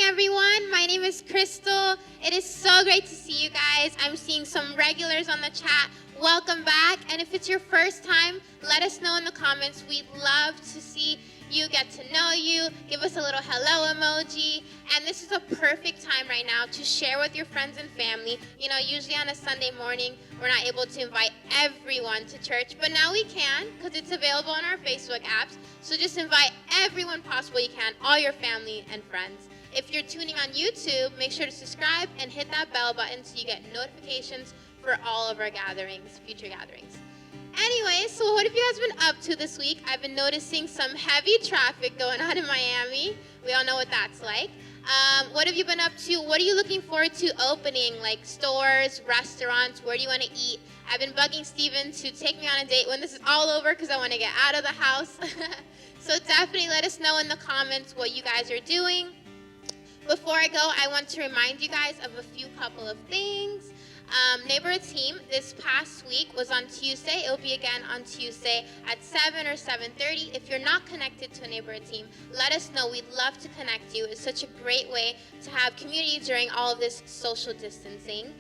everyone. My name is Crystal. It is so great to see you guys. I'm seeing some regulars on the chat. Welcome back. And if it's your first time, let us know in the comments. We'd love to see you, get to know you. Give us a little hello emoji. And this is a perfect time right now to share with your friends and family. You know, usually on a Sunday morning, we're not able to invite everyone to church, but now we can because it's available on our Facebook apps. So just invite everyone possible you can, all your family and friends. If you're tuning on YouTube, make sure to subscribe and hit that bell button so you get notifications for all of our gatherings, future gatherings. Anyway, so what have you guys been up to this week? I've been noticing some heavy traffic going on in Miami. We all know what that's like. What have you been up to? What are you looking forward to opening, like stores, restaurants? Where do you want to eat? I've been bugging Steven to take me on a date when this is all over because I want to get out of the house. So definitely let us know in the comments what you guys are doing. Before I go, I want to remind you guys of a couple of things. Neighborhood team this past week was on Tuesday. It will be again on Tuesday at 7 or 7:30. If you're not connected to a neighborhood team, let us know. We'd love to connect you. It's such a great way to have community during all of this social distancing.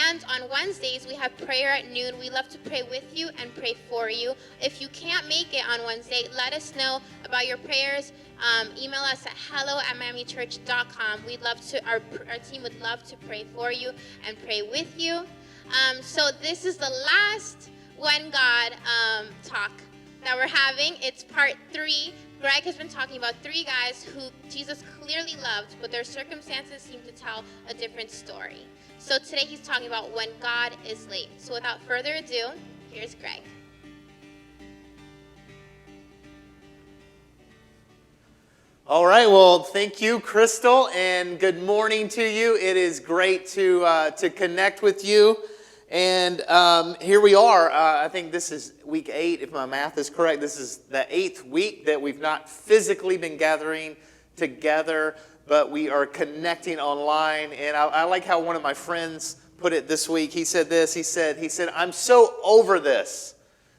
And on Wednesdays, we have prayer at noon. We love to pray with you and pray for you. If you can't make it on Wednesday, let us know about your prayers. Email us at hello@miamichurch.com. We'd love to. Our team would love to pray for you and pray with you. So this is the last When God talk that we're having. It's part 3. Greg has been talking about 3 guys who Jesus clearly loved, but their circumstances seem to tell a different story. So today he's talking about when God is late. So without further ado, here's Greg. All right, well, thank you, Crystal, and good morning to you. It is great to connect with you. And here we are. I think this is week 8, if my math is correct. This is the 8th week that we've not physically been gathering together, but we are connecting online. And I like how one of my friends put it this week. He said this. He said, "I'm so over this."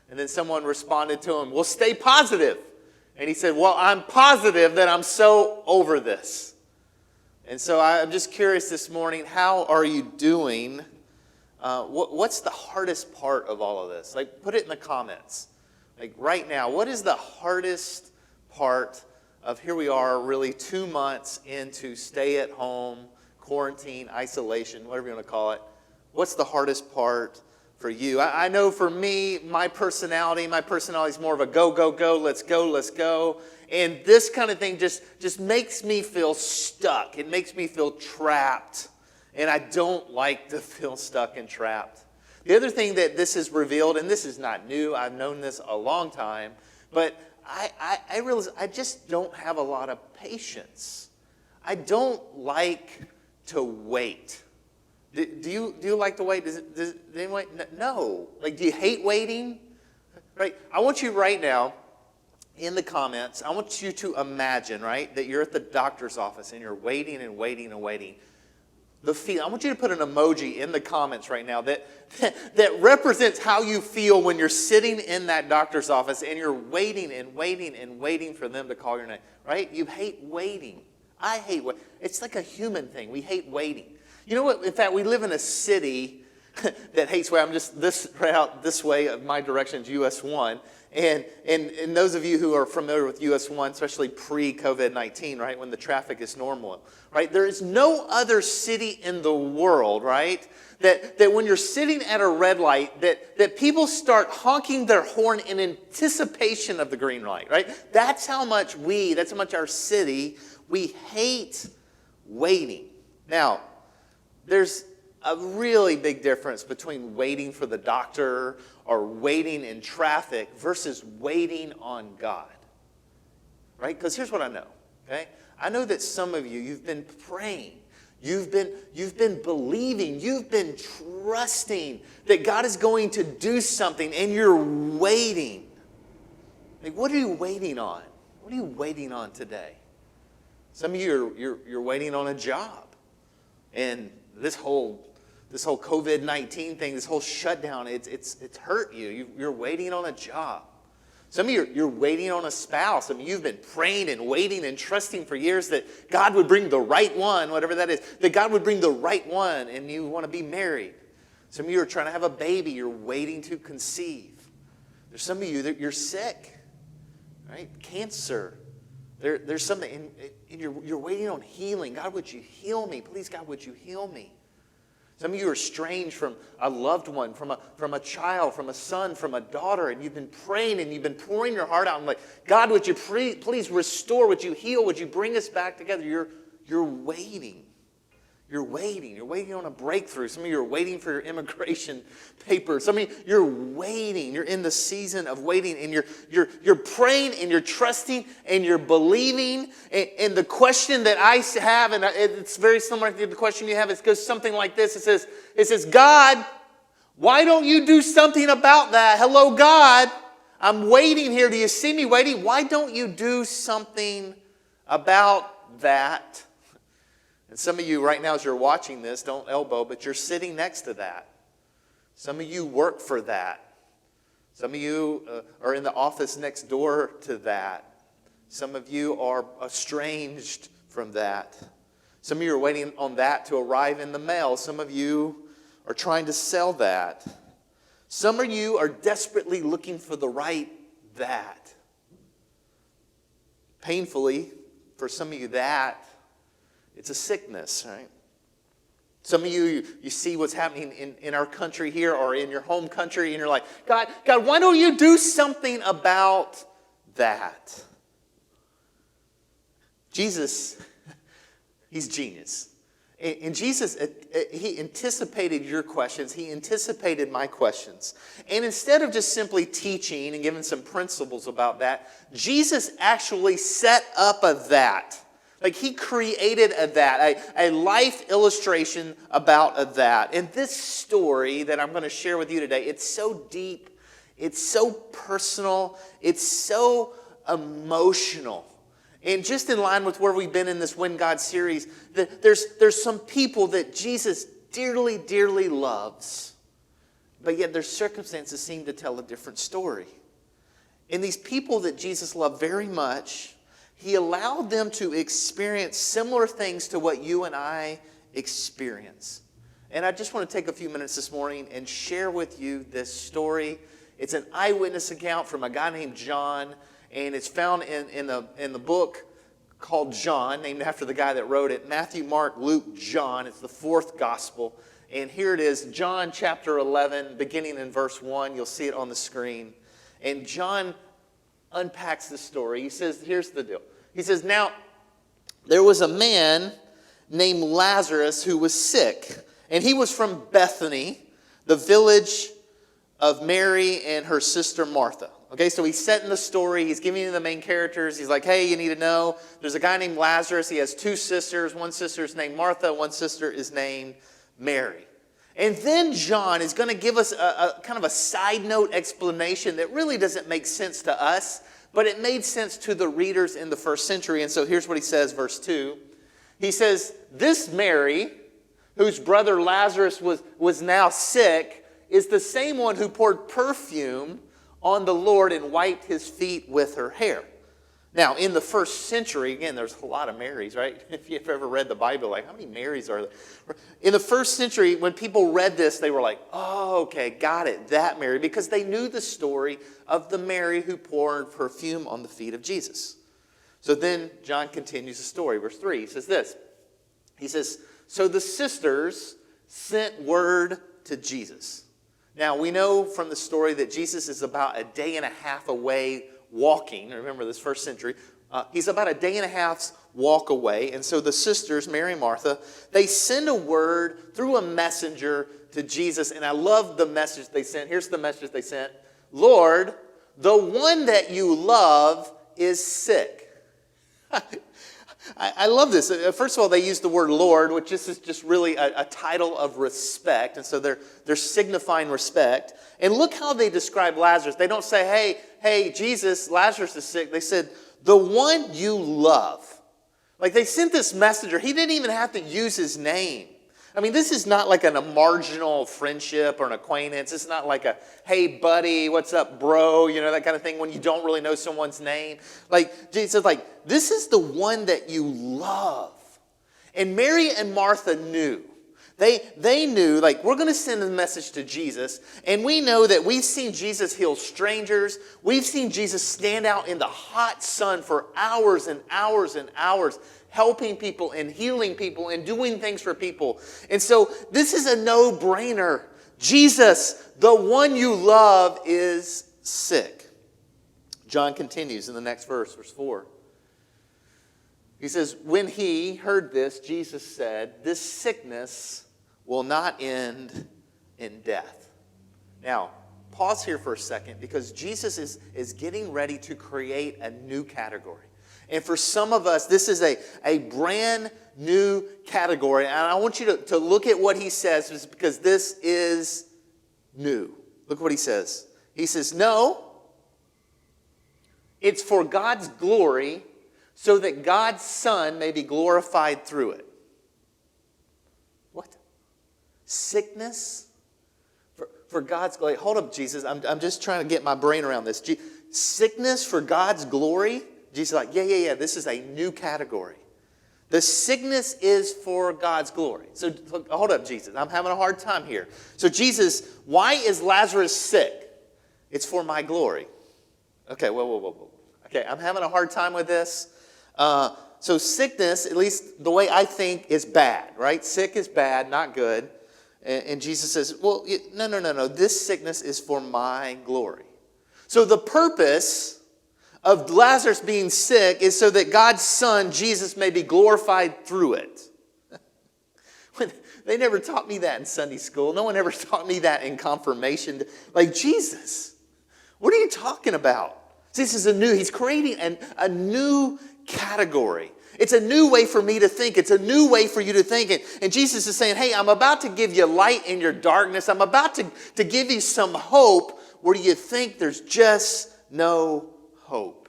And then someone responded to him, "Well, stay positive." And he said, "Well, I'm positive that I'm so over this." And so I'm just curious this morning, how are you doing? What's the hardest part of all of this? Like, put it in the comments. Like, right now, what is the hardest part of, here we are, really 2 months into stay at home, quarantine, isolation, whatever you want to call it. What's the hardest part for you? I know for me, my personality is more of a go, go, go, let's go, let's go. And this kind of thing just makes me feel stuck. It makes me feel trapped. And I don't like to feel stuck and trapped. The other thing that this has revealed, and this is not new, I've known this a long time, but I realize I just don't have a lot of patience. I don't like to wait. Do you like to wait? Does anyone? No. Like, do you hate waiting? Right? I want you right now, in the comments, I want you to imagine, right, that you're at the doctor's office and you're waiting and waiting and waiting. I want you to put an emoji in the comments right now that represents how you feel when you're sitting in that doctor's office and you're waiting and waiting and waiting for them to call your name, right? You hate waiting. I hate waiting. It's like a human thing. We hate waiting. You know what? In fact, we live in a city that hates waiting. I'm just right out this way, my direction is US 1. And those of you who are familiar with US 1, especially pre-COVID-19, right, when the traffic is normal, right, there is no other city in the world, right, that when you're sitting at a red light, that people start honking their horn in anticipation of the green light, right? That's how much our city, we hate waiting. Now, there's a really big difference between waiting for the doctor or waiting in traffic versus waiting on God, right? Because here's what I know, okay? I know that some of you, you've been praying, you've been believing, you've been trusting that God is going to do something, and you're waiting. Like, what are you waiting on? What are you waiting on today? Some of you you're waiting on a job, and this whole COVID-19 thing, this whole shutdown, it's hurt you. You're waiting on a job. Some of you, you're waiting on a spouse. I mean, you've been praying and waiting and trusting for years that God would bring the right one, whatever that is, that God would bring the right one, and you want to be married. Some of you are trying to have a baby. You're waiting to conceive. There's some of you that you're sick, right? Cancer. There's something, and you're waiting on healing. God, would you heal me? Please, God, would you heal me? Some of you are estranged from a loved one, from a child, from a son, from a daughter, and you've been praying and you've been pouring your heart out. And like, God, would you please restore? Would you heal? Would you bring us back together? You're waiting. You're waiting. You're waiting on a breakthrough. Some of you are waiting for your immigration papers. Some of you, you're waiting. You're in the season of waiting, and you're praying and you're trusting and you're believing. And the question that I have, and it's very similar to the question you have, it goes something like this. It says, God, why don't you do something about that? Hello, God. I'm waiting here. Do you see me waiting? Why don't you do something about that? And some of you right now, as you're watching this, don't elbow, but you're sitting next to that. Some of you work for that. Some of you are in the office next door to that. Some of you are estranged from that. Some of you are waiting on that to arrive in the mail. Some of you are trying to sell that. Some of you are desperately looking for the right that. Painfully, for some of you, that it's a sickness, right? Some of you see what's happening in our country here or in your home country, and you're like, God, why don't you do something about that? Jesus, he's genius. And Jesus, he anticipated your questions. He anticipated my questions. And instead of just simply teaching and giving some principles about that, Jesus actually set up a that. Like he created a that, a life illustration about a that. And this story that I'm going to share with you today, it's so deep, it's so personal, it's so emotional. And just in line with where we've been in this When God series, there's some people that Jesus dearly, dearly loves, but yet their circumstances seem to tell a different story. And these people that Jesus loved very much, he allowed them to experience similar things to what you and I experience. And I just want to take a few minutes this morning and share with you this story. It's an eyewitness account from a guy named John, and it's found in the book called John, named after the guy that wrote it. Matthew, Mark, Luke, John. It's the fourth gospel. And here it is, John chapter 11, beginning in verse 1. You'll see it on the screen. And John unpacks the story. He says, here's the deal. He says, now, there was a man named Lazarus who was sick, and he was from Bethany, the village of Mary and her sister Martha. Okay, so he's setting the story. He's giving you the main characters. He's like, hey, you need to know, there's a guy named Lazarus. He has two sisters. One sister is named Martha. One sister is named Mary. And then John is going to give us a kind of a side note explanation that really doesn't make sense to us, but it made sense to the readers in the first century. And so here's what he says, verse 2. He says, this Mary, whose brother Lazarus was now sick, is the same one who poured perfume on the Lord and wiped his feet with her hair. Now, in the first century, again, there's a lot of Marys, right? If you've ever read the Bible, like, how many Marys are there? In the first century, when people read this, they were like, oh, okay, got it, that Mary, because they knew the story of the Mary who poured perfume on the feet of Jesus. So then John continues the story. Verse 3, he says this. He says, so the sisters sent word to Jesus. Now, we know from the story that Jesus is about a day and a half away walking. Remember this first century. He's about a day and a half's walk away. And so the sisters, Mary and Martha, they send a word through a messenger to Jesus. And I love the message they sent. Here's the message they sent. Lord, the one that you love is sick. I love this. First of all, they use the word Lord, which is just really a title of respect. And so they're signifying respect. And look how they describe Lazarus. They don't say, hey, Jesus, Lazarus is sick. They said, the one you love. Like they sent this messenger. He didn't even have to use his name. I mean, this is not like a marginal friendship or an acquaintance. It's not like a, hey, buddy, what's up, bro? You know, that kind of thing when you don't really know someone's name. Like, Jesus, like, this is the one that you love. And Mary and Martha knew. They knew, like, we're going to send a message to Jesus, and we know that we've seen Jesus heal strangers. We've seen Jesus stand out in the hot sun for hours and hours and hours, helping people and healing people and doing things for people. And so this is a no-brainer. Jesus, the one you love, is sick. John continues in the next verse, verse 4. He says, when he heard this, Jesus said, this sickness will not end in death. Now, pause here for a second, because Jesus is getting ready to create a new category. And for some of us, this is a brand new category. And I want you to look at what he says, because this is new. Look what he says. He says, no, it's for God's glory, so that God's Son may be glorified through it. What? Sickness? For God's glory. Hold up, Jesus. I'm just trying to get my brain around this. Sickness for God's glory? Jesus is like, yeah. This is a new category. The sickness is for God's glory. So hold up, Jesus. I'm having a hard time here. So Jesus, why is Lazarus sick? It's for my glory. Okay, whoa. Okay, I'm having a hard time with this. So sickness, at least the way I think, is bad, right? Sick is bad, not good. And Jesus says, well, no. This sickness is for my glory. So the purpose of Lazarus being sick is so that God's Son, Jesus, may be glorified through it. They never taught me that in Sunday school. No one ever taught me that in confirmation. Like, Jesus, what are you talking about? This is he's creating a new category. It's a new way for me to think. It's a new way for you to think. And Jesus is saying, hey, I'm about to give you light in your darkness. I'm about to give you some hope where you think there's just no hope.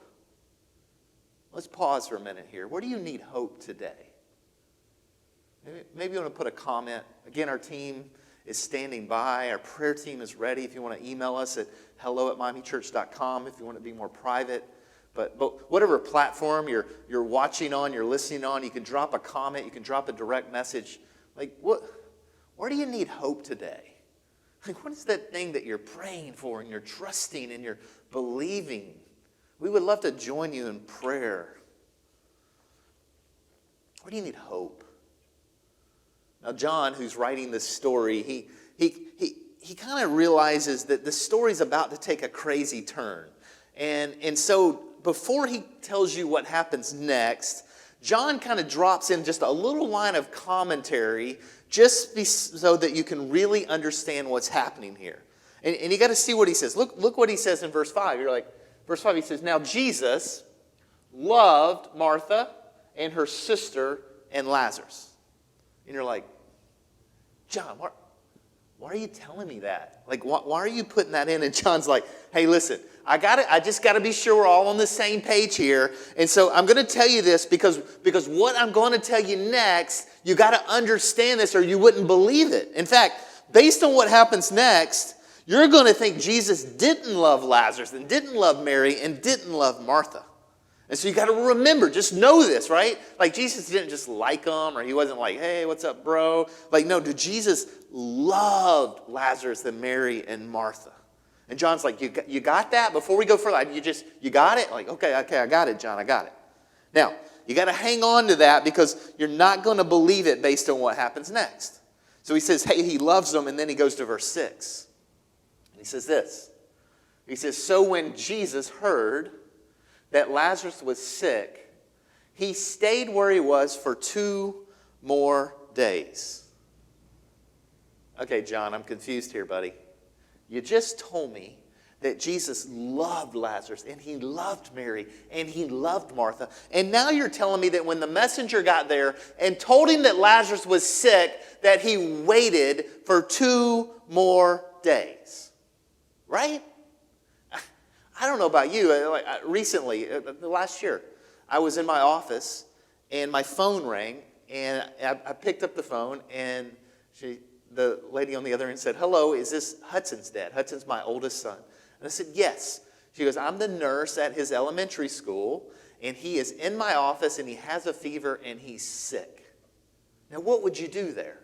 Let's pause for a minute here. Where do you need hope today? Maybe you want to put a comment. Again, our team is standing by. Our prayer team is ready. If you want to email us at hello@miamichurch.com if you want to be more private. But whatever platform you're watching on, you're listening on, you can drop a comment, you can drop a direct message. Like, where do you need hope today? Like, what is that thing that you're praying for and you're trusting and you're believing? We would love to join you in prayer. Where do you need hope? Now, John, who's writing this story, he kind of realizes that the story's about to take a crazy turn. And so before he tells you what happens next, John kind of drops in just a little line of commentary just so that you can really understand what's happening here. And you got to see what he says. Look what he says in verse 5. You're like, verse 5, he says, now Jesus loved Martha and her sister and Lazarus. And you're like, John, why are you telling me that? Like, why are you putting that in? And John's like, hey, listen, I just got to be sure we're all on the same page here. And so I'm going to tell you this because what I'm going to tell you next, you got to understand this or you wouldn't believe it. In fact, based on what happens next, you're going to think Jesus didn't love Lazarus and didn't love Mary and didn't love Martha. And so you got to remember, just know this, right? Like, Jesus didn't just like them, or he wasn't like, hey, what's up, bro? Like, no, Jesus loved Lazarus and Mary and Martha. And John's like, you got that? Before we go further, you got it? Like, okay, I got it, John, I got it. Now, you got to hang on to that because you're not going to believe it based on what happens next. So he says, hey, he loves them, and then he goes to verse 6. And he says this. He says, so when Jesus heard that Lazarus was sick, he stayed where he was for 2 more days. Okay, John, I'm confused here, buddy. You just told me that Jesus loved Lazarus, and he loved Mary, and he loved Martha. And now you're telling me that when the messenger got there and told him that Lazarus was sick, that he waited for 2 more days. Right? I don't know about you. Recently, last year, I was in my office, and my phone rang, and I picked up the phone, and The lady on the other end said, hello, is this Hudson's dad? Hudson's my oldest son. And I said, yes. She goes, I'm the nurse at his elementary school, and he is in my office, and he has a fever, and he's sick. Now, what would you do there?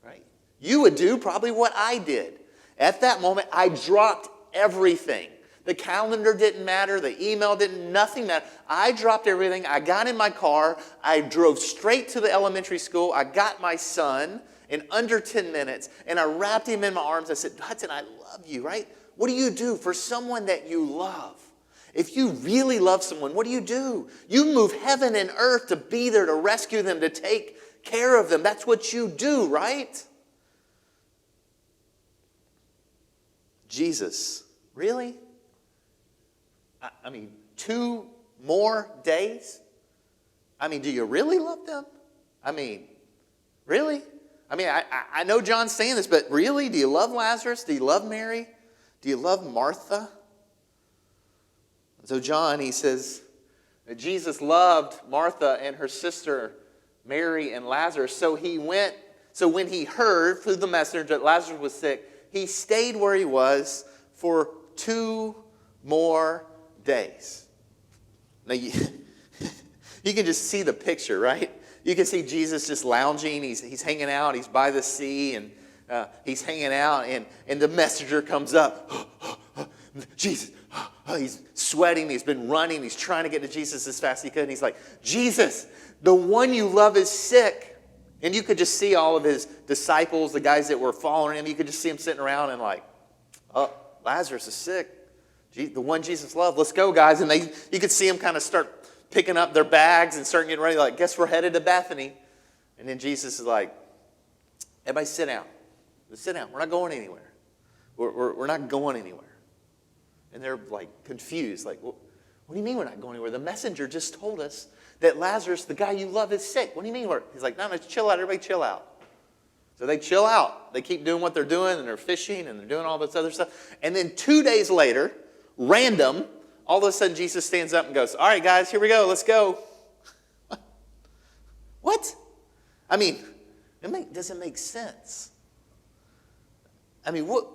Right? You would do probably what I did. At that moment, I dropped everything. The calendar didn't matter. The email didn't, nothing mattered. I dropped everything. I got in my car. I drove straight to the elementary school. I got my son in under 10 minutes, and I wrapped him in my arms. I said, Hudson, I love you, right? What do you do for someone that you love? If you really love someone, what do? You move heaven and earth to be there, to rescue them, to take care of them. That's what you do, right? Jesus, really? I mean, 2 more days? I mean, do you really love them? I mean, really? I mean, I know John's saying this, but really? Do you love Lazarus? Do you love Mary? Do you love Martha? So John, he says that Jesus loved Martha and her sister Mary and Lazarus. So when he heard through the messenger that Lazarus was sick, he stayed where he was for 2 more days. Now you can just see the picture, right? You can see Jesus just lounging. He's hanging out. He's by the sea, and he's hanging out. And the messenger comes up. Jesus, he's sweating. He's been running. He's trying to get to Jesus as fast as he could. And he's like, Jesus, the one you love is sick. And you could just see all of his disciples, the guys that were following him. You could just see them sitting around and like, oh, Lazarus is sick. The one Jesus loved. Let's go, guys. And you could see them kind of start picking up their bags and start getting ready. Like, guess we're headed to Bethany. And then Jesus is like, everybody sit down. Sit down. We're not going anywhere. We're not going anywhere. And they're like confused. Like, what do you mean we're not going anywhere? The messenger just told us that Lazarus, the guy you love, is sick. What do you mean? He's like, no, chill out. Everybody chill out. So they chill out. They keep doing what they're doing, and they're fishing, and they're doing all this other stuff. And then 2 days later, random, all of a sudden Jesus stands up and goes, all right, guys, here we go. Let's go. What? I mean, doesn't make sense. I mean, what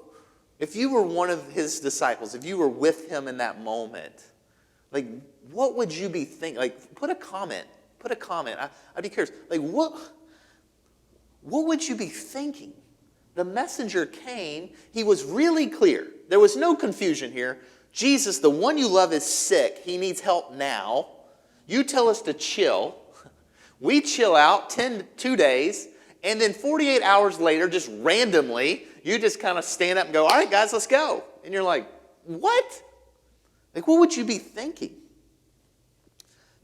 if you were one of his disciples, if you were with him in that moment, like, what would you be thinking? Like, put a comment. I'd be curious. Like, what would you be thinking? The messenger came. He was really clear. There was no confusion here. Jesus, the one you love, is sick. He needs help now. You tell us to chill. We chill out 2 days. And then 48 hours later, just randomly, you just kind of stand up and go, all right, guys, let's go. And you're like, what? Like, what would you be thinking?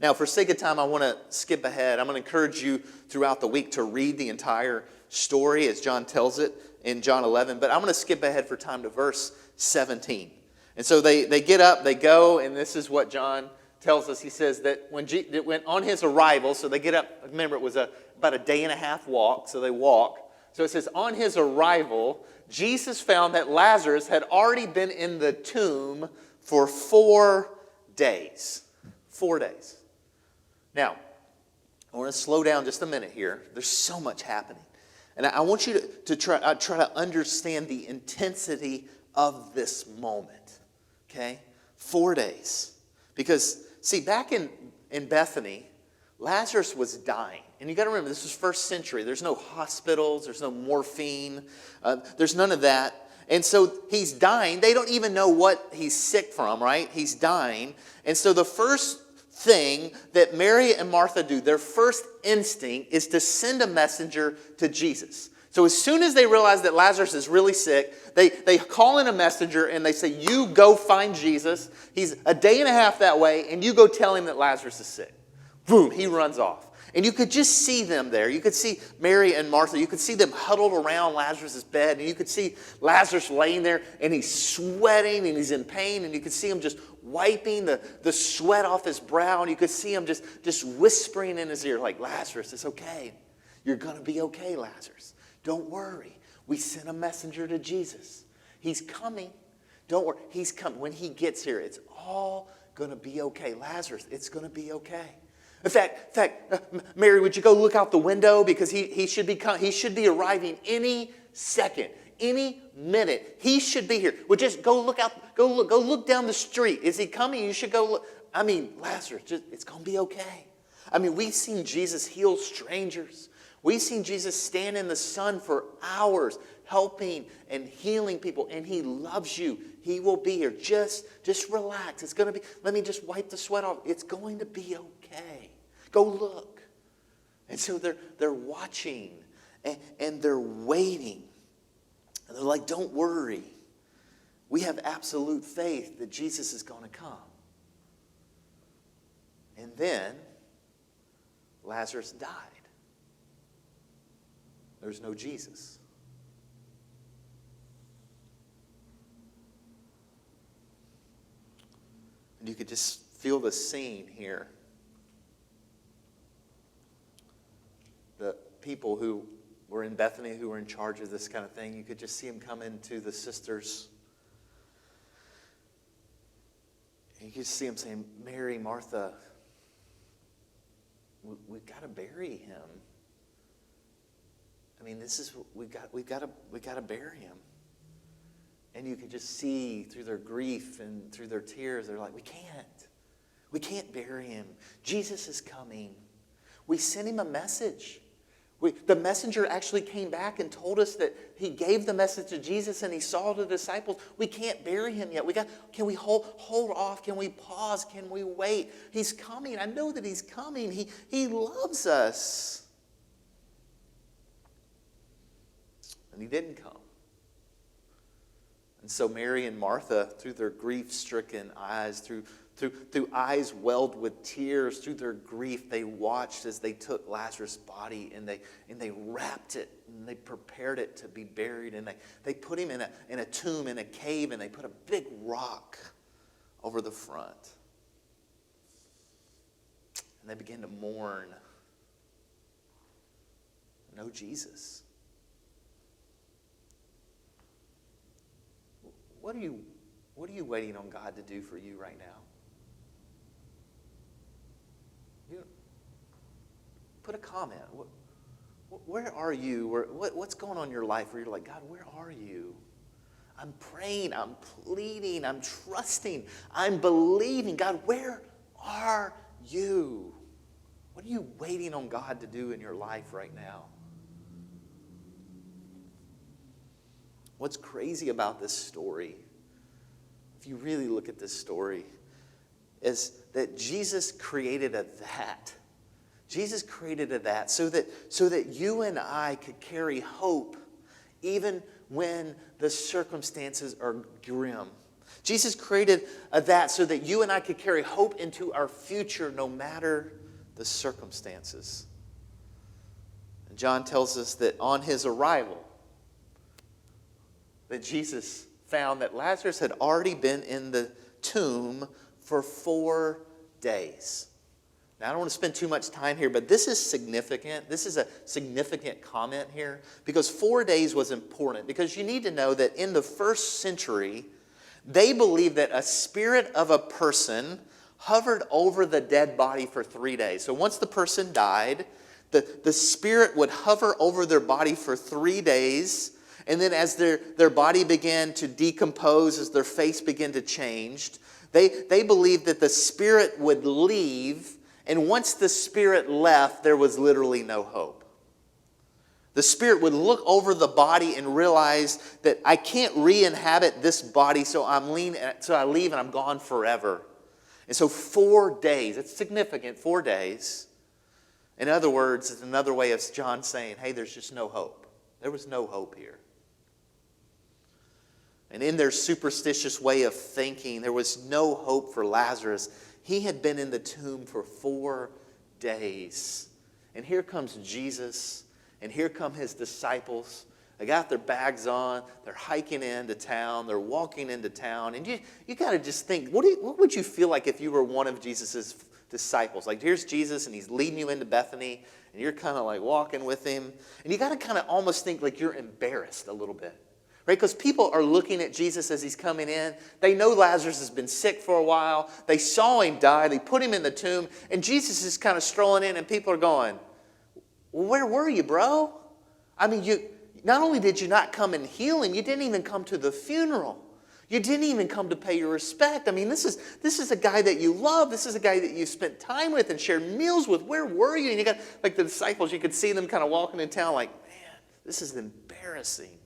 Now, for sake of time, I want to skip ahead. I'm going to encourage you throughout the week to read the entire story as John tells it in John 11. But I'm going to skip ahead for time to verse 17. And so they get up, they go, and this is what John tells us. He says that when on his arrival, so they get up, remember it was about a day and a half walk, so they walk. So it says, on his arrival, Jesus found that Lazarus had already been in the tomb for 4 days. 4 days. Now, I want to slow down just a minute here. There's so much happening. And I want you to try to understand the intensity of this moment. Okay? 4 days. Because, see, back in Bethany, Lazarus was dying. And you got to remember, this was first century. There's no hospitals. There's no morphine. There's none of that. And so he's dying. They don't even know what he's sick from, right? He's dying. And so the first thing that Mary and Martha do, their first instinct is to send a messenger to Jesus. So as soon as they realize that Lazarus is really sick, they call in a messenger and they say, you go find Jesus. He's a day and a half that way, and you go tell him that Lazarus is sick. Boom, he runs off. And you could just see them there. You could see Mary and Martha. You could see them huddled around Lazarus' bed. And you could see Lazarus laying there, and he's sweating, and he's in pain. And you could see him just wiping the sweat off his brow. And you could see him just whispering in his ear, like, Lazarus, it's okay. You're going to be okay, Lazarus. Don't worry. We sent a messenger to Jesus. He's coming. Don't worry. He's coming. When he gets here, it's all going to be okay. Lazarus, it's going to be okay. In fact, Mary, would you go look out the window because he should be arriving any second, any minute. He should be here. Well, just go look down the street. Is he coming? You should go look. I mean, Lazarus, it's going to be okay. I mean, we've seen Jesus heal strangers. We've seen Jesus stand in the sun for hours, helping and healing people, and he loves you. He will be here. Just relax. It's going to be, let me just wipe the sweat off. It's going to be okay. Go look. And so they're watching and they're waiting. And they're like, don't worry. We have absolute faith that Jesus is going to come. And then Lazarus died. There's no Jesus. And you could just feel the scene here. The people who were in Bethany, who were in charge of this kind of thing, you could just see them come into the sisters. And you could see them saying, Mary, Martha, we've got to bury him. I mean, this is we've got to bury him. And you could just see through their grief and through their tears, they're like, we can't bury him. Jesus is coming. We sent him a message. The messenger actually came back and told us that he gave the message to Jesus and he saw the disciples. We can't bury him yet. Can we hold off? Can we pause? Can we wait? He's coming. I know that he's coming. He loves us. And he didn't come. And so Mary and Martha, through their grief-stricken eyes, through eyes welled with tears, through their grief, they watched as they took Lazarus' body and they wrapped it and they prepared it to be buried, and they put him in a tomb, in a cave, and they put a big rock over the front. And they began to mourn. No Jesus. What are you waiting on God to do for you right now? Put a comment. Where are you? What's going on in your life where you're like, God, where are you? I'm praying, I'm pleading, I'm trusting, I'm believing. God, where are you? What are you waiting on God to do in your life right now? What's crazy about this story, if you really look at this story, is that Jesus created a that. Jesus created a that so that you and I could carry hope even when the circumstances are grim. Jesus created a that so that you and I could carry hope into our future no matter the circumstances. And John tells us that on his arrival, that Jesus found that Lazarus had already been in the tomb for 4 days. Now, I don't want to spend too much time here, but this is significant. This is a significant comment here because 4 days was important, because you need to know that in the first century, they believed that a spirit of a person hovered over the dead body for 3 days. So once the person died, the spirit would hover over their body for 3 days. And then as their body began to decompose, as their face began to change, they believed that the spirit would leave. And once the spirit left, there was literally no hope. The spirit would look over the body and realize that I can't re-inhabit this body, so I leave and I'm gone forever. And so 4 days, it's significant, 4 days. In other words, it's another way of John saying, hey, there's just no hope. There was no hope here. And in their superstitious way of thinking, there was no hope for Lazarus. He had been in the tomb for 4 days. And here comes Jesus, and here come his disciples. They got their bags on. They're hiking into town. They're walking into town. And you got to just think, what would you feel like if you were one of Jesus' disciples? Like, here's Jesus, and he's leading you into Bethany, and you're kind of like walking with him. And you got to kind of almost think like you're embarrassed a little bit. Right? Because people are looking at Jesus as he's coming in. They know Lazarus has been sick for a while. They saw him die. They put him in the tomb. And Jesus is kind of strolling in, and people are going, well, where were you, bro? I mean, not only did you not come and heal him, you didn't even come to the funeral. You didn't even come to pay your respect. I mean, this is a guy that you love. This is a guy that you spent time with and shared meals with. Where were you? And you got, like the disciples, you could see them kind of walking in town like, man, this is embarrassing.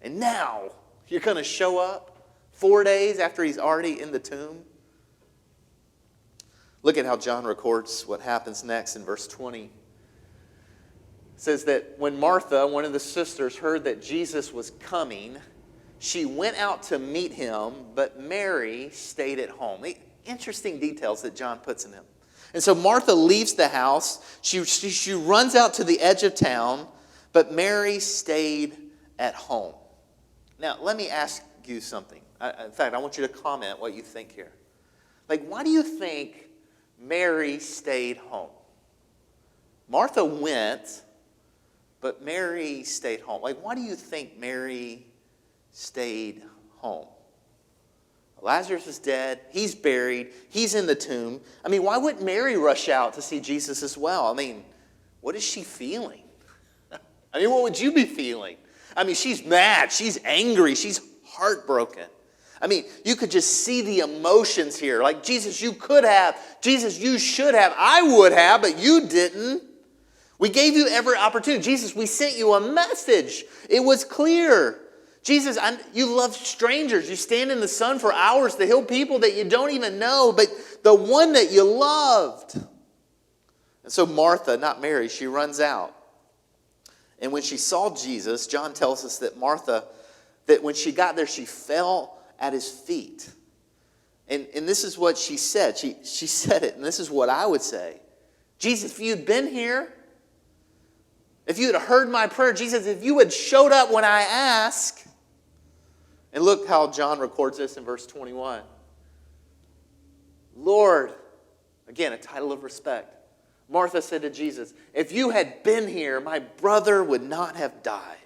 And now you're going to show up 4 days after he's already in the tomb? Look at how John records what happens next in verse 20. It says that when Martha, one of the sisters, heard that Jesus was coming, she went out to meet him, but Mary stayed at home. Interesting details that John puts in him. And so Martha leaves the house. She runs out to the edge of town, but Mary stayed at home. Now, let me ask you something. In fact, I want you to comment what you think here. Like, why do you think Mary stayed home? Martha went, but Mary stayed home. Like, why do you think Mary stayed home? Lazarus is dead. He's buried. He's in the tomb. I mean, why wouldn't Mary rush out to see Jesus as well? I mean, what is she feeling? I mean, what would you be feeling? I mean, she's mad. She's angry. She's heartbroken. I mean, you could just see the emotions here. Like, Jesus, you could have. Jesus, you should have. I would have, but you didn't. We gave you every opportunity. Jesus, we sent you a message. It was clear. Jesus, you love strangers. You stand in the sun for hours to heal people that you don't even know, but the one that you loved. And so Martha, not Mary, she runs out. And when she saw Jesus, John tells us that Martha, that when she got there, she fell at his feet. And this is what she said. She said it, and this is what I would say. Jesus, if you'd been here, if you had heard my prayer, Jesus, if you had showed up when I asked. And look how John records this in verse 21. Lord, again, a title of respect. Martha said to Jesus, if you had been here, my brother would not have died.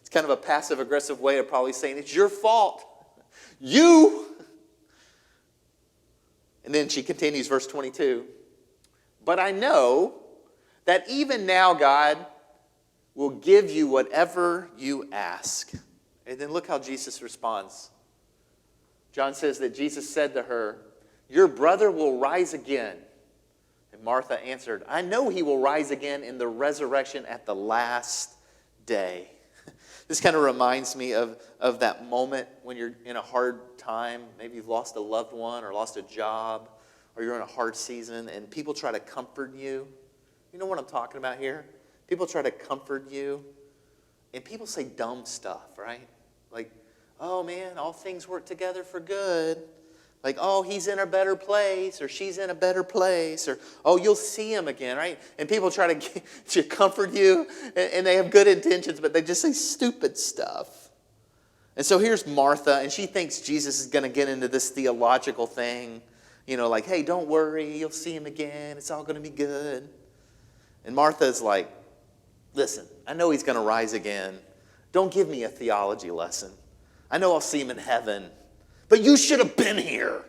It's kind of a passive-aggressive way of probably saying, it's your fault. You. And then she continues, verse 22. But I know that even now God will give you whatever you ask. And then look how Jesus responds. John says that Jesus said to her, your brother will rise again. And Martha answered, I know he will rise again in the resurrection at the last day. This kind of reminds me of that moment when you're in a hard time. Maybe you've lost a loved one or lost a job, or you're in a hard season, and people try to comfort you. You know what I'm talking about here? People try to comfort you, and people say dumb stuff, right? Like, oh man, all things work together for good. Like, oh, he's in a better place, or she's in a better place, or, oh, you'll see him again, right? And people try to comfort you, and they have good intentions, but they just say stupid stuff. And so here's Martha, and she thinks Jesus is going to get into this theological thing, you know, like, hey, don't worry, you'll see him again, it's all going to be good. And Martha is like, listen, I know he's going to rise again. Don't give me a theology lesson. I know I'll see him in heaven. But you should have been here.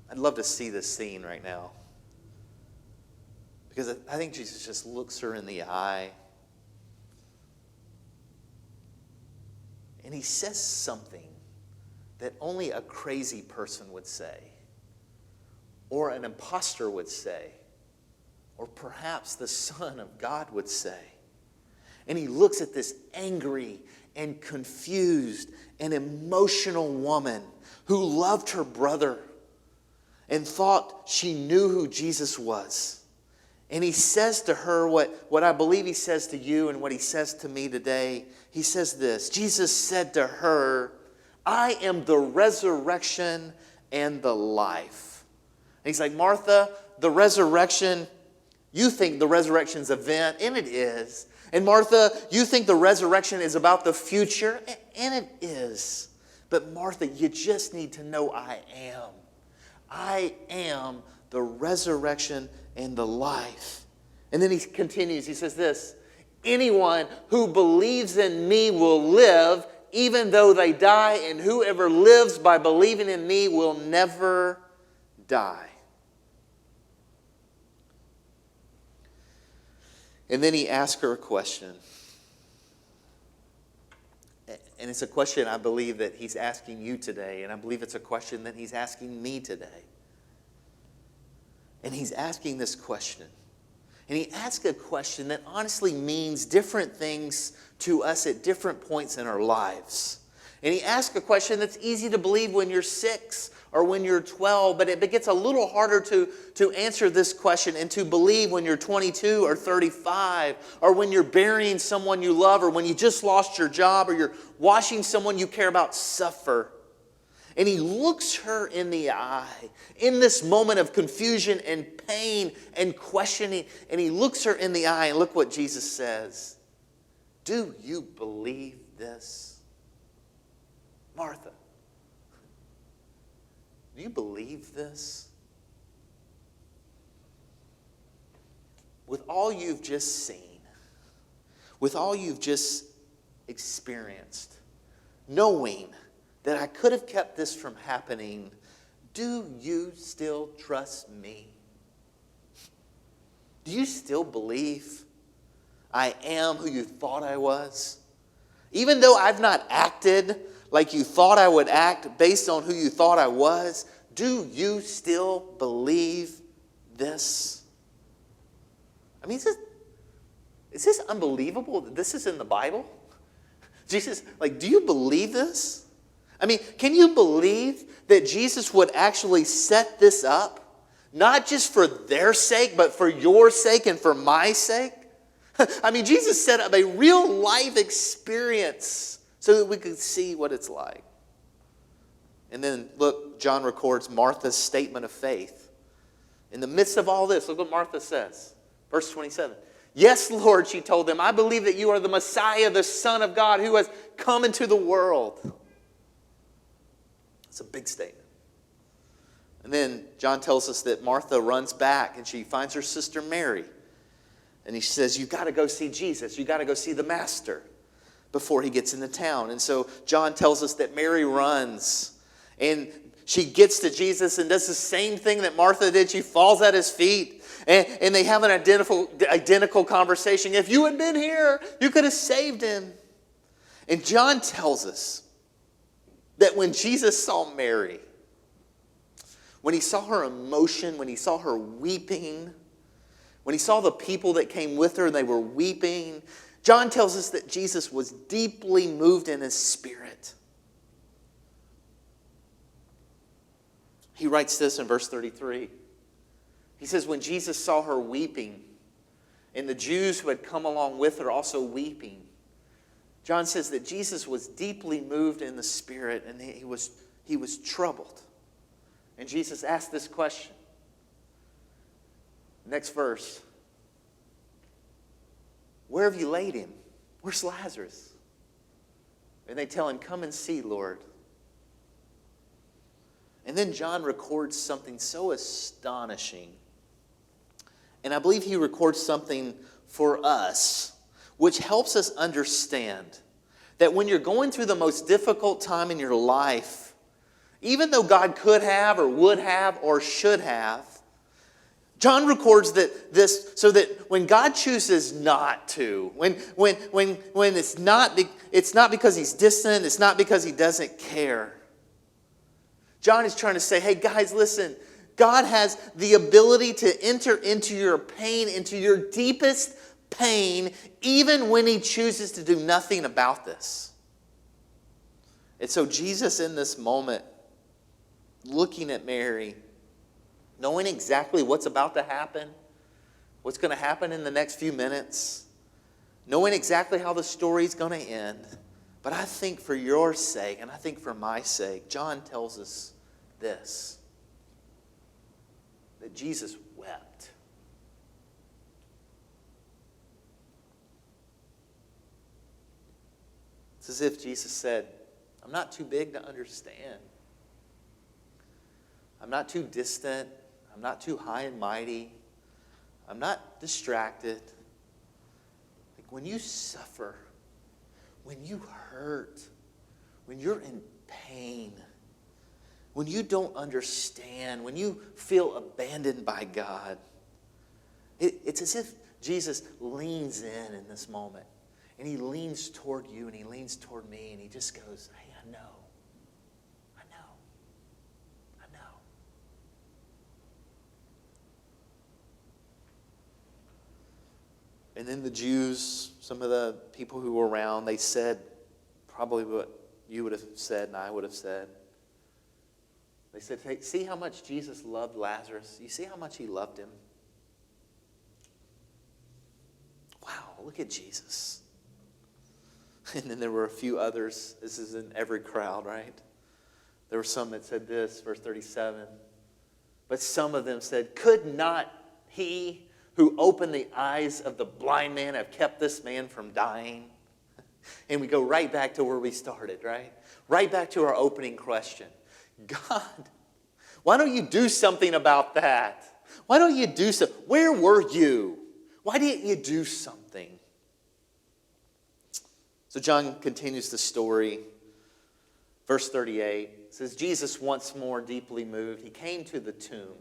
I'd love to see this scene right now. Because I think Jesus just looks her in the eye. And he says something that only a crazy person would say. Or an imposter would say. Or perhaps the Son of God would say. And he looks at this angry and confused and emotional woman who loved her brother and thought she knew who Jesus was. And he says to her what I believe he says to you and what he says to me today. He says this. Jesus said to her, I am the resurrection and the life. And he's like, Martha, the resurrection, you think the resurrection's an event, and it is. And Martha, you think the resurrection is about the future, and it is. But Martha, you just need to know I am. I am the resurrection and the life. And then he continues, he says this, Anyone who believes in me will live even though they die, and whoever lives by believing in me will never die. And then he asked her a question. And it's a question I believe that he's asking you today, and I believe it's a question that he's asking me today. And he's asking this question. And he asked a question that honestly means different things to us at different points in our lives. And he asked a question that's easy to believe when you're 6 or when you're 12, but it gets a little harder to answer this question and to believe when you're 22 or 35, or when you're burying someone you love, or when you just lost your job, or you're watching someone you care about suffer. And he looks her in the eye in this moment of confusion and pain and questioning. And he looks her in the eye, and look what Jesus says. Do you believe this? Martha, do you believe this? With all you've just seen, with all you've just experienced, knowing that I could have kept this from happening, do you still trust me? Do you still believe I am who you thought I was? Even though I've not acted like you thought I would act based on who you thought I was, do you still believe this? I mean, is this unbelievable that this is in the Bible? Jesus, do you believe this? I mean, can you believe that Jesus would actually set this up? Not just for their sake, but for your sake and for my sake? I mean, Jesus set up a real life experience so that we could see what it's like. And then, look, John records Martha's statement of faith. In the midst of all this, look what Martha says. Verse 27. Yes, Lord, she told him, I believe that you are the Messiah, the Son of God, who has come into the world. It's a big statement. And then John tells us that Martha runs back and she finds her sister Mary. And he says, you've got to go see Jesus. You've got to go see the Master before he gets into town. And so John tells us that Mary runs and she gets to Jesus and does the same thing that Martha did. She falls at his feet and they have an identical conversation. If you had been here, you could have saved him. And John tells us that when Jesus saw Mary, when he saw her emotion, when he saw her weeping, when he saw the people that came with her and they were weeping, John tells us that Jesus was deeply moved in his spirit. He writes this in verse 33. He says, when Jesus saw her weeping, and the Jews who had come along with her also weeping, John says that Jesus was deeply moved in the spirit and he was troubled. And Jesus asked this question. Next verse. Where have you laid him? Where's Lazarus? And they tell him, come and see, Lord. And then John records something so astonishing. And I believe he records something for us, which helps us understand that when you're going through the most difficult time in your life, even though God could have or would have or should have, John records that this so that when God chooses not to, when it's not because he's distant, it's not because he doesn't care. John is trying to say, hey guys, listen, God has the ability to enter into your pain, into your deepest pain, even when he chooses to do nothing about this. And so Jesus in this moment, looking at Mary, knowing exactly what's about to happen, what's going to happen in the next few minutes, knowing exactly how the story's going to end. But I think for your sake, and I think for my sake, John tells us this, that Jesus wept. It's as if Jesus said, I'm not too big to understand. I'm not too distant. I'm not too high and mighty. I'm not distracted. when you suffer, when you hurt, when you're in pain, when you don't understand, when you feel abandoned by God, it's as if Jesus leans in this moment. And he leans toward you and he leans toward me and he just goes, hey, I know. And then the Jews, some of the people who were around, they said probably what you would have said and I would have said. They said, hey, see how much Jesus loved Lazarus? You see how much he loved him? Wow, look at Jesus. And then there were a few others. This is in every crowd, right? There were some that said this, verse 37. But some of them said, could not he who opened the eyes of the blind man have kept this man from dying? And we go right back to where we started, right? Right back to our opening question. God, why don't you do something about that? Why don't you do something? Where were you? Why didn't you do something? So John continues the story. Verse 38 says, Jesus once more deeply moved. He came to the tomb.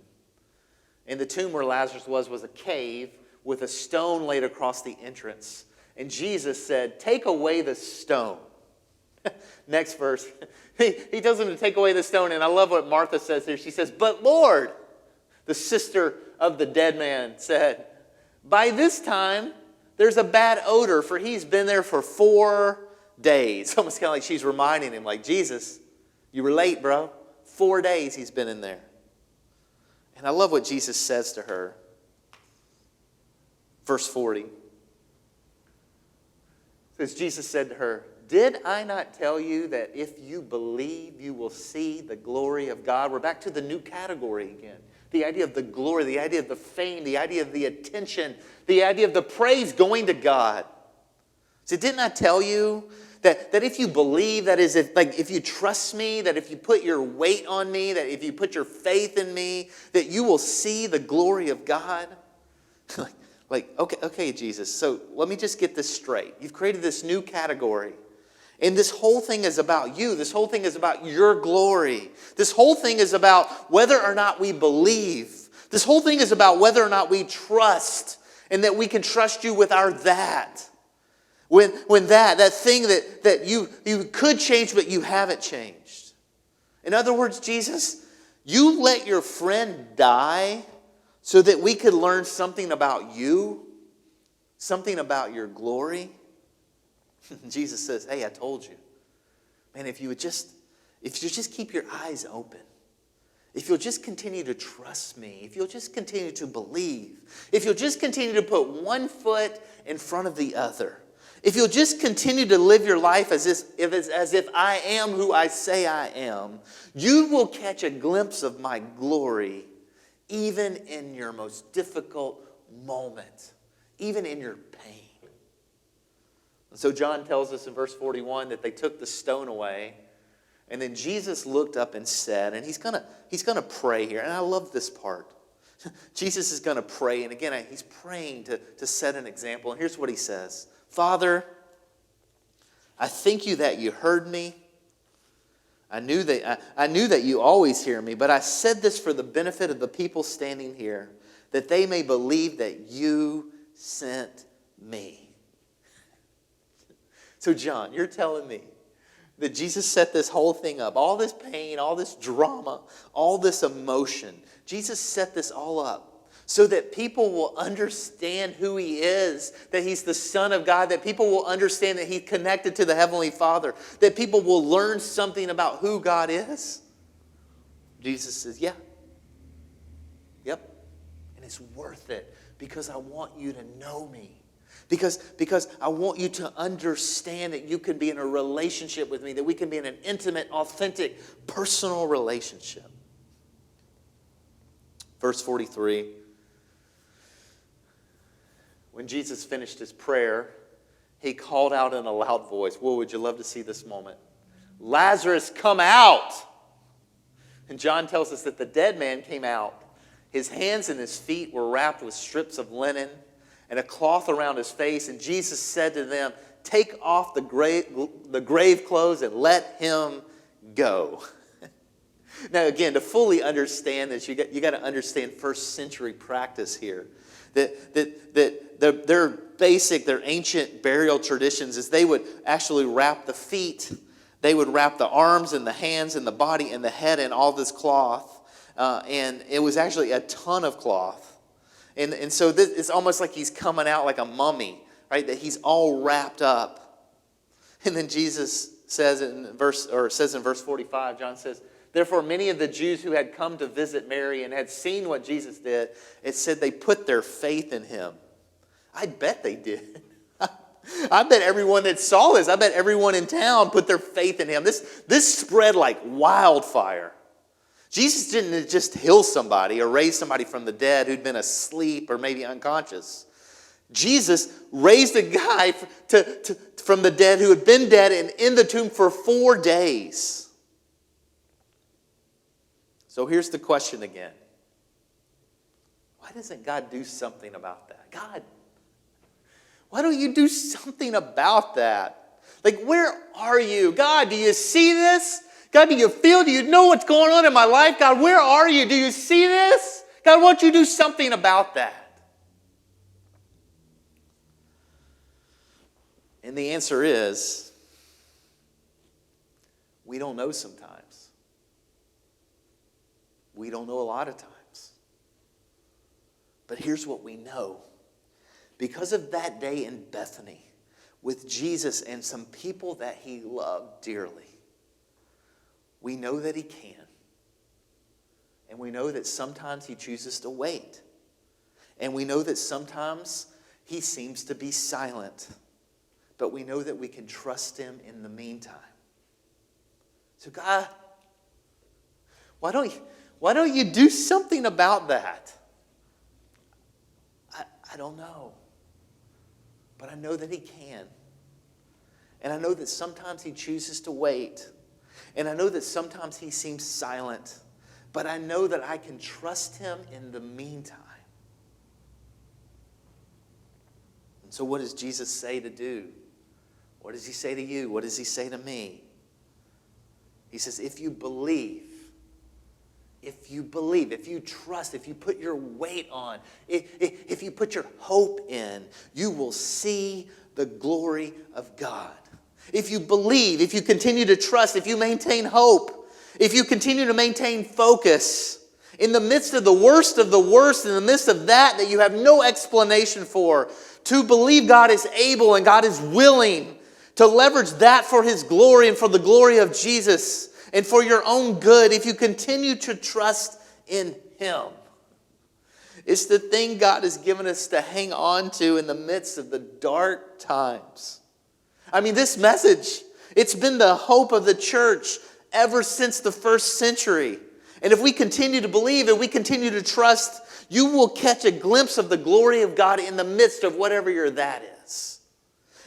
And the tomb where Lazarus was a cave with a stone laid across the entrance. And Jesus said, take away the stone. Next verse, he tells him to take away the stone. And I love what Martha says here. She says, but Lord, the sister of the dead man said, by this time, there's a bad odor, for he's been there for 4 days. Almost kind of like she's reminding him, like, Jesus, you were late, bro. 4 days he's been in there. And I love what Jesus says to her. Verse 40. It says, Jesus said to her, did I not tell you that if you believe, you will see the glory of God? We're back to the new category again. The idea of the glory, the idea of the fame, the idea of the attention, the idea of the praise going to God. So didn't I tell you that if you believe, that is, if you trust me, that if you put your weight on me, that if you put your faith in me, that you will see the glory of God? Okay, Jesus, so let me just get this straight. You've created this new category. And this whole thing is about you. This whole thing is about your glory. This whole thing is about whether or not we believe. This whole thing is about whether or not we trust, and that we can trust you with our that. When that thing that you could change but you haven't changed. In other words, Jesus, you let your friend die so that we could learn something about you, something about your glory. Jesus says, hey, I told you. Man, if you just keep your eyes open, if you'll just continue to trust me, if you'll just continue to believe, if you'll just continue to put one foot in front of the other, if you'll just continue to live your life as if I am who I say I am, you will catch a glimpse of my glory even in your most difficult moment, even in your pain. And so John tells us in verse 41 that they took the stone away, and then Jesus looked up and said, and he's gonna pray here, and I love this part. Jesus is going to pray, and again, he's praying to set an example, and here's what he says. Father, I thank you that you heard me. I knew that you always hear me, but I said this for the benefit of the people standing here, that they may believe that you sent me. So John, you're telling me that Jesus set this whole thing up, all this pain, all this drama, all this emotion. Jesus set this all up so that people will understand who he is, that he's the Son of God, that people will understand that he's connected to the Heavenly Father, that people will learn something about who God is. Jesus says, yeah. Yep. And it's worth it because I want you to know me. Because I want you to understand that you can be in a relationship with me, that we can be in an intimate, authentic, personal relationship. Verse 43. When Jesus finished his prayer, he called out in a loud voice. Whoa, would you love to see this moment? Lazarus, come out! And John tells us that the dead man came out. His hands and his feet were wrapped with strips of linen, and a cloth around his face. And Jesus said to them, "Take off the grave clothes and let him go." Now, again, to fully understand this, you got to understand first century practice here. Their ancient burial traditions is they would actually wrap the feet, they would wrap the arms and the hands and the body and the head in all this cloth, and it was actually a ton of cloth, and so it's almost like he's coming out like a mummy, right? That he's all wrapped up, and then Jesus says in verse 45, John says, "Therefore, many of the Jews who had come to visit Mary and had seen what Jesus did, it said they put their faith in him." I bet they did. I bet everyone that saw this, I bet everyone in town put their faith in him. This spread like wildfire. Jesus didn't just heal somebody or raise somebody from the dead who'd been asleep or maybe unconscious. Jesus raised a guy from the dead who had been dead and in the tomb for 4 days. So here's the question again. Why doesn't God do something about that? God, why don't you do something about that? Like, where are you? God, do you see this? God, do you feel? Do you know what's going on in my life? God, where are you? Do you see this? God, why don't you do something about that? And the answer is, we don't know sometimes. We don't know a lot of times. But here's what we know. Because of that day in Bethany with Jesus and some people that he loved dearly, we know that he can. And we know that sometimes he chooses to wait. And we know that sometimes he seems to be silent. But we know that we can trust him in the meantime. So God, why don't you do something about that? I don't know. But I know that he can. And I know that sometimes he chooses to wait. And I know that sometimes he seems silent. But I know that I can trust him in the meantime. And so what does Jesus say to do? What does he say to you? What does he say to me? He says, if you believe, if you trust, if you put your weight on, if you put your hope in, you will see the glory of God. If you believe, if you continue to trust, if you maintain hope, if you continue to maintain focus, in the midst of the worst, in the midst of that you have no explanation for, to believe God is able and God is willing to leverage that for his glory and for the glory of Jesus and for your own good, if you continue to trust in him. It's the thing God has given us to hang on to in the midst of the dark times. I mean, this message, it's been the hope of the church ever since the first century. And if we continue to believe and we continue to trust, you will catch a glimpse of the glory of God in the midst of whatever your that is.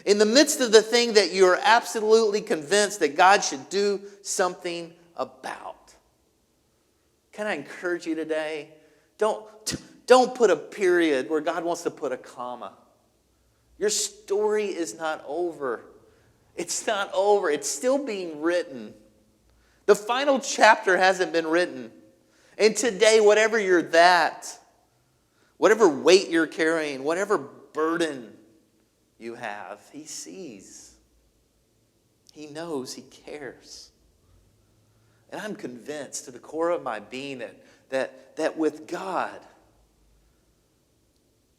In the midst of the thing that you are absolutely convinced that God should do something about. Can I encourage you today? Don't put a period where God wants to put a comma. Your story is not over. It's not over. It's still being written. The final chapter hasn't been written. And today, whatever you're whatever weight you're carrying, whatever burden you have, he sees. He knows. He cares. And I'm convinced to the core of my being that with God,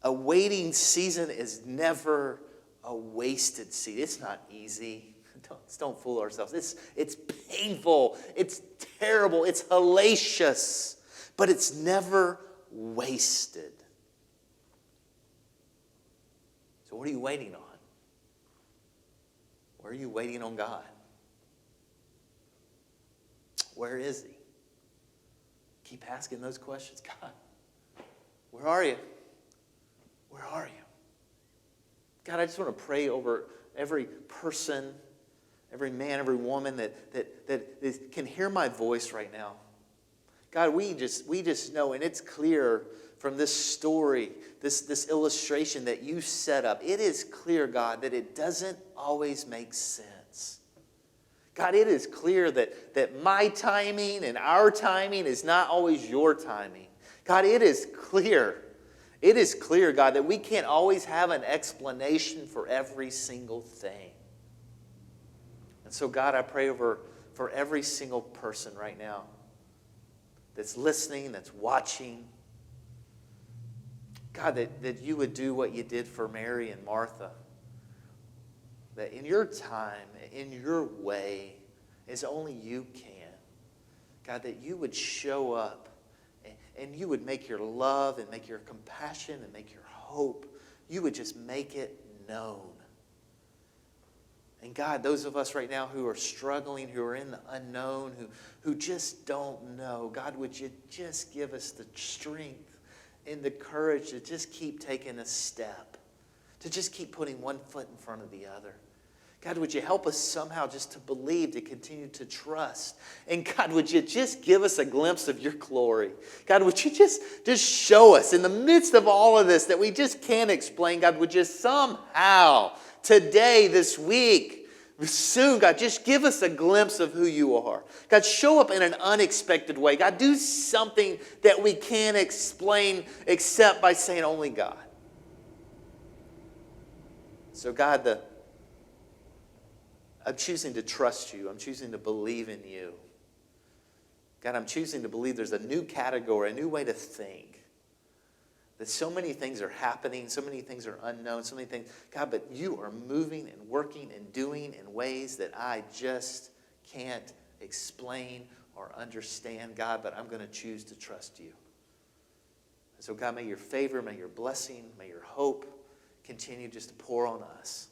a waiting season is never a wasted season. It's not easy. Don't fool ourselves. It's painful. It's terrible. It's hellacious. But it's never wasted. So what are you waiting on? Where are you waiting on God? Where is he? Keep asking those questions. God, where are you? Where are you? God, I just want to pray over every person, every man, every woman that can hear my voice right now. God, we just know, and it's clear from this story, this illustration that you set up, it is clear, God, that it doesn't always make sense. God, it is clear that my timing and our timing is not always your timing. God, it is clear. It is clear, God, that we can't always have an explanation for every single thing. And so, God, I pray for every single person right now that's listening, that's watching. God, that you would do what you did for Mary and Martha. That in your time, in your way, as only you can. God, that you would show up and you would make your love and make your compassion and make your hope, you would just make it known. And God, those of us right now who are struggling, who are in the unknown, who just don't know, God, would you just give us the strength and the courage to just keep taking a step, to just keep putting one foot in front of the other. God, would you help us somehow just to believe, to continue to trust? And God, would you just give us a glimpse of your glory? God, would you just show us in the midst of all of this that we just can't explain? God, would you somehow today, this week, soon, God, just give us a glimpse of who you are. God, show up in an unexpected way. God, do something that we can't explain except by saying only God. So God, I'm choosing to trust you. I'm choosing to believe in you. God, I'm choosing to believe there's a new category, a new way to think. That so many things are happening, so many things are unknown, so many things. God, but you are moving and working and doing in ways that I just can't explain or understand, God, but I'm going to choose to trust you. And so, God, may your favor, may your blessing, may your hope continue just to pour on us.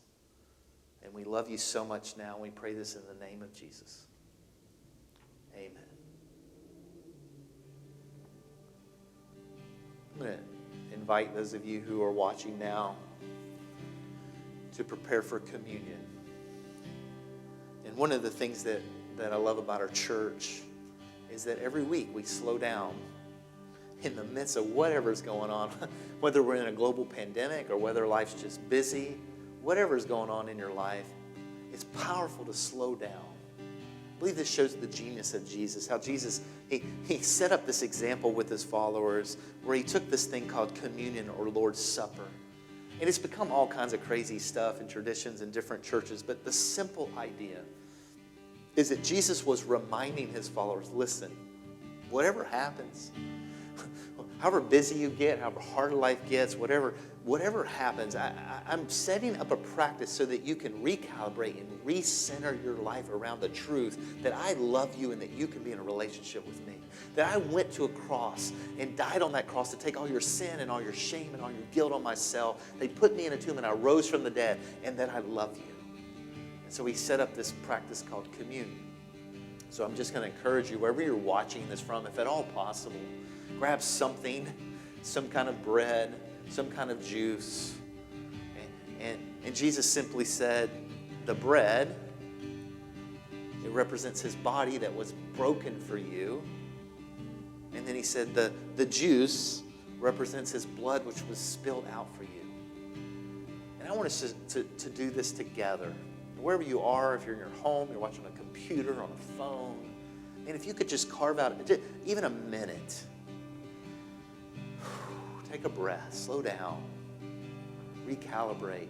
And we love you so much now. We pray this in the name of Jesus. Amen. I'm going to invite those of you who are watching now to prepare for communion. And one of the things that I love about our church is that every week we slow down in the midst of whatever's going on, whether we're in a global pandemic or whether life's just busy. Whatever's going on in your life, it's powerful to slow down. I believe this shows the genius of Jesus, how Jesus, he set up this example with his followers where he took this thing called communion or Lord's Supper. And it's become all kinds of crazy stuff and traditions in different churches, but the simple idea is that Jesus was reminding his followers, listen, whatever happens, however busy you get, however hard life gets, whatever happens, I'm setting up a practice so that you can recalibrate and recenter your life around the truth that I love you and that you can be in a relationship with me. That I went to a cross and died on that cross to take all your sin and all your shame and all your guilt on myself. They put me in a tomb and I rose from the dead, and that I love you. And so we set up this practice called communion. So I'm just going to encourage you, wherever you're watching this from, if at all possible, grab something, some kind of bread, some kind of juice. And Jesus simply said, the bread, it represents his body that was broken for you. And then he said the juice represents his blood which was spilled out for you. And I want us to do this together. Wherever you are, if you're in your home, you're watching on a computer, on a phone, and if you could just carve out even a minute. Take a breath, slow down, recalibrate,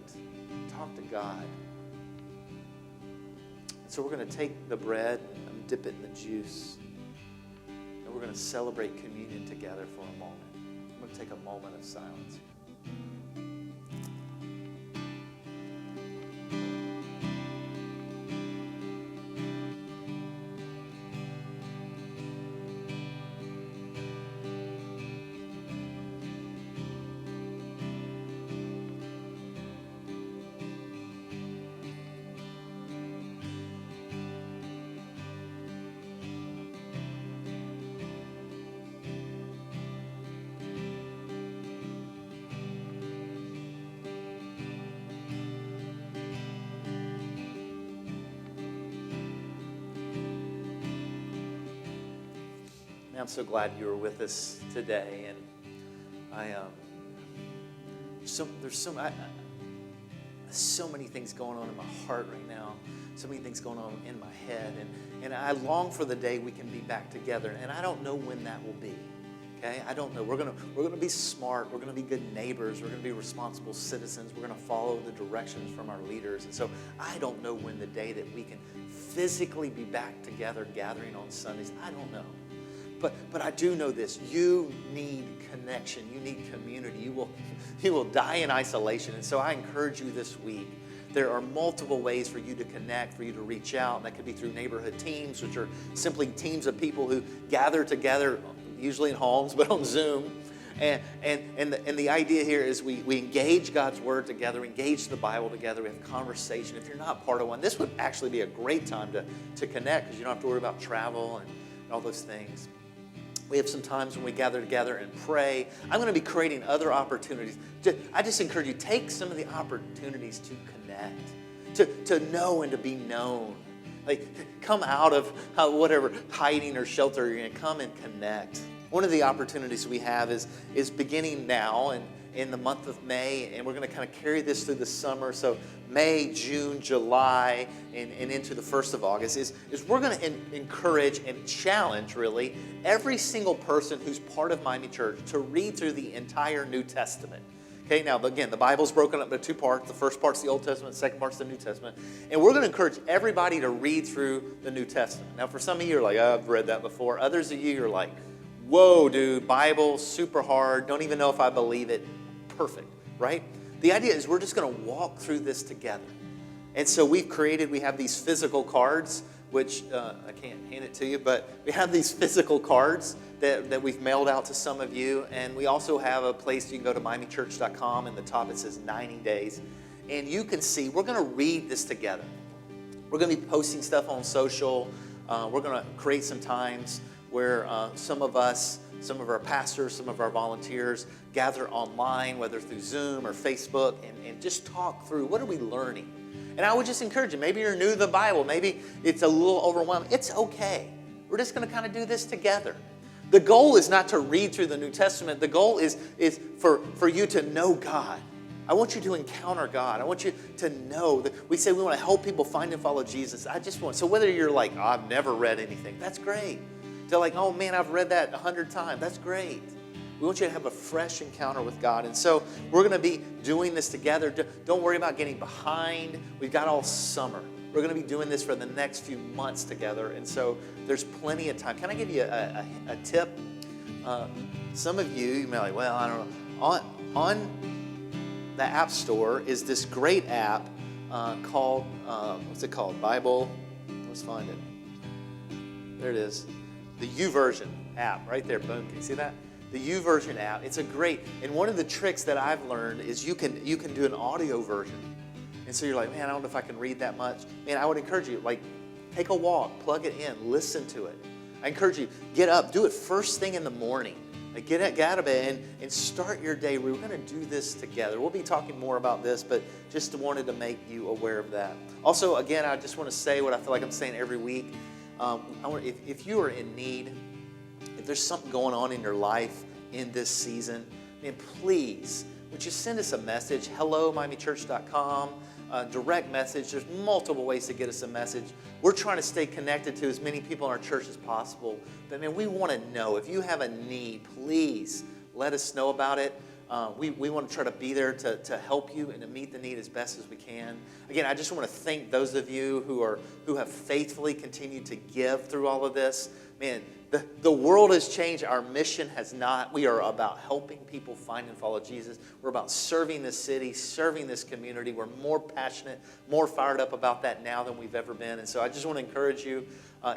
talk to God. And so we're going to take the bread and dip it in the juice, and we're going to celebrate communion together for a moment. I'm going to take a moment of silence. I'm so glad you were with us today. And There's so many things going on in my heart right now, so many things going on in my head, and I long for the day we can be back together, and I don't know when that will be. Okay, I don't know. We're gonna be smart. We're gonna be good neighbors. We're gonna be responsible citizens. We're gonna follow the directions from our leaders, and so I don't know when the day that we can physically be back together, gathering on Sundays. I don't know. But I do know this. You need connection. You need community. You will die in isolation. And so I encourage you this week. There are multiple ways for you to connect, for you to reach out. And that could be through neighborhood teams, which are simply teams of people who gather together, usually in homes, but on Zoom. And the idea here is we engage God's Word together, engage the Bible together, we have conversation. If you're not part of one, this would actually be a great time to connect, because you don't have to worry about travel and all those things. We have some times when we gather together and pray. I'm going to be creating other opportunities. I just encourage you, take some of the opportunities to connect, to know and to be known. Like, come out of whatever hiding or shelter you're in. Come and connect. One of the opportunities we have is beginning now and in the month of May, and we're going to kind of carry this through the summer. So May, June, July, and into the 1st of August is we're going to encourage and challenge, really, every single person who's part of Miami Church to read through the entire New Testament. Okay, now, again, the Bible's broken up into two parts. The first part's the Old Testament, the second part's the New Testament. And we're going to encourage everybody to read through the New Testament. Now, for some of you, you're like, oh, I've read that before. Others of you are like, whoa, dude, Bible, super hard. Don't even know if I believe it. Perfect, right? The idea is we're just going to walk through this together. And so we have these physical cards, which I can't hand it to you, but we have these physical cards that we've mailed out to some of you. And we also have a place you can go to miamichurch.com, and the top it says 90 days. And you can see we're going to read this together. We're going to be posting stuff on social. We're going to create some times where some of our pastors, some of our volunteers gather online, whether through Zoom or Facebook, and just talk through what are we learning. And I would just encourage you, maybe you're new to the Bible, maybe it's a little overwhelming. It's okay. We're just going to kind of do this together. The goal is not to read through the New Testament. The goal is for you to know God. I want you to encounter God. I want you to know that we say we want to help people find and follow Jesus. So whether you're like, oh, I've never read anything, that's great. They're like, oh man, I've read that 100 times. That's great. We want you to have a fresh encounter with God. And so we're going to be doing this together. Don't worry about getting behind. We've got all summer. We're going to be doing this for the next few months together. And so there's plenty of time. Can I give you a tip? Some of you may be like, well, I don't know. On the App Store is this great app called, what's it called? Bible. Let's find it. There it is. The YouVersion app, right there, boom. Can you see that? The YouVersion app, it's a great, and one of the tricks that I've learned is you can do an audio version. And so you're like, man, I don't know if I can read that much. Man, I would encourage you, like, take a walk, plug it in, listen to it. I encourage you, get up, do it first thing in the morning. Like, get out of bed and start your day. We're going to do this together. We'll be talking more about this, but just wanted to make you aware of that. Also, again, I just want to say what I feel like I'm saying every week. If you are in need, if there's something going on in your life in this season, man, please, would you send us a message? Hello, miamichurch.com, direct message. There's multiple ways to get us a message. We're trying to stay connected to as many people in our church as possible. But, man, we want to know. If you have a need, please let us know about it. We want to try to be there to help you and to meet the need as best as we can. Again, I just want to thank those of you who have faithfully continued to give through all of this. Man, the world has changed. Our mission has not. We are about helping people find and follow Jesus. We're about serving this city, serving this community. We're more passionate, more fired up about that now than we've ever been. And so I just want to encourage you,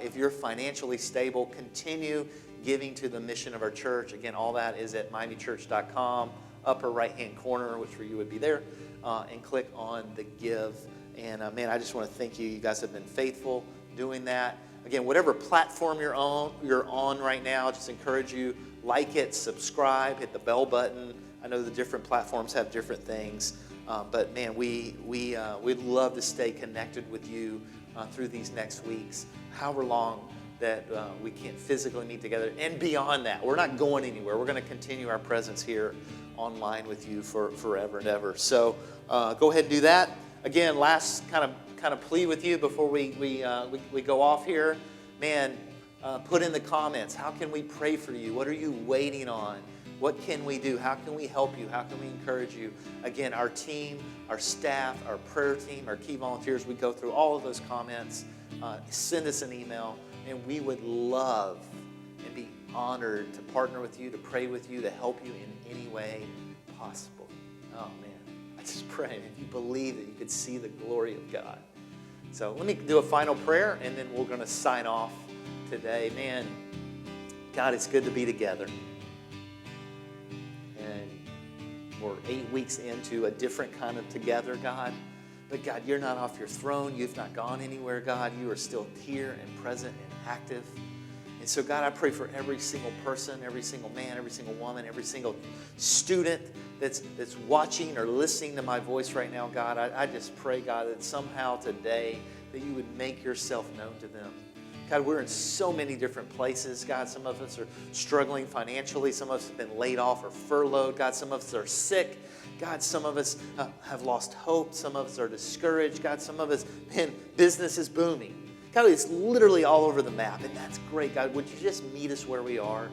if you're financially stable, continue giving to the mission of our church. Again, all that is at miamichurch.com, upper right-hand corner, which for you would be there, and click on the give. And man, I just want to thank you. You guys have been faithful doing that. Again, whatever platform you're on right now, just encourage you, like it, subscribe, hit the bell button. I know the different platforms have different things, but man, we'd love to stay connected with you through these next weeks, however long that we can't physically meet together. And beyond that, we're not going anywhere. We're going to continue our presence here online with you for forever and ever. So go ahead and do that. Again, last kind of plea with you before we go off here. Man, put in the comments, how can we pray for you? What are you waiting on? What can we do? How can we help you? How can we encourage you? Again, our team, our staff, our prayer team, our key volunteers, we go through all of those comments. Send us an email, and we would love and be honored to partner with you, to pray with you, to help you in any way possible. Oh, man, I just pray if you believe that you could see the glory of God. So let me do a final prayer, and then we're going to sign off today. Man, God, it's good to be together. And we're 8 weeks into a different kind of together, God. But God, you're not off your throne. You've not gone anywhere, God. You are still here and present and active. And so, God, I pray for every single person, every single man, every single woman, every single student that's watching or listening to my voice right now, God. I just pray, God, that somehow today that you would make yourself known to them. God, we're in so many different places. God, some of us are struggling financially. Some of us have been laid off or furloughed. God, some of us are sick. God, some of us have lost hope. Some of us are discouraged. God, some of us, man, business is booming. God, it's literally all over the map, and that's great. God, would you just meet us where we are?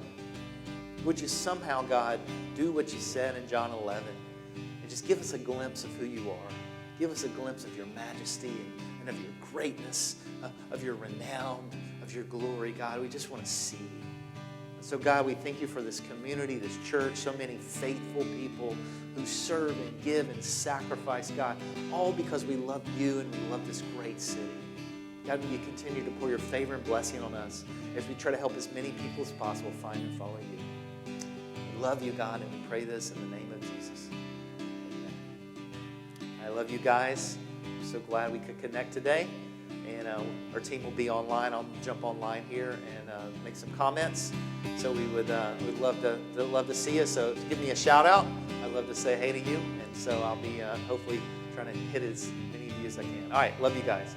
Would you somehow, God, do what you said in John 11 and just give us a glimpse of who you are. Give us a glimpse of your majesty and of your greatness, of your renown, of your glory, God. We just want to see you. So, God, we thank you for this community, this church, so many faithful people who serve and give and sacrifice, God, all because we love you and we love this great city. God, will you continue to pour your favor and blessing on us as we try to help as many people as possible find and follow you. We love you, God, and we pray this in the name of Jesus. Amen. I love you guys. I'm so glad we could connect today. And our team will be online. I'll jump online here and make some comments. So we would love to see you. So give me a shout out. I'd love to say hey to you. And so I'll be hopefully trying to hit as many of you as I can. All right, love you guys.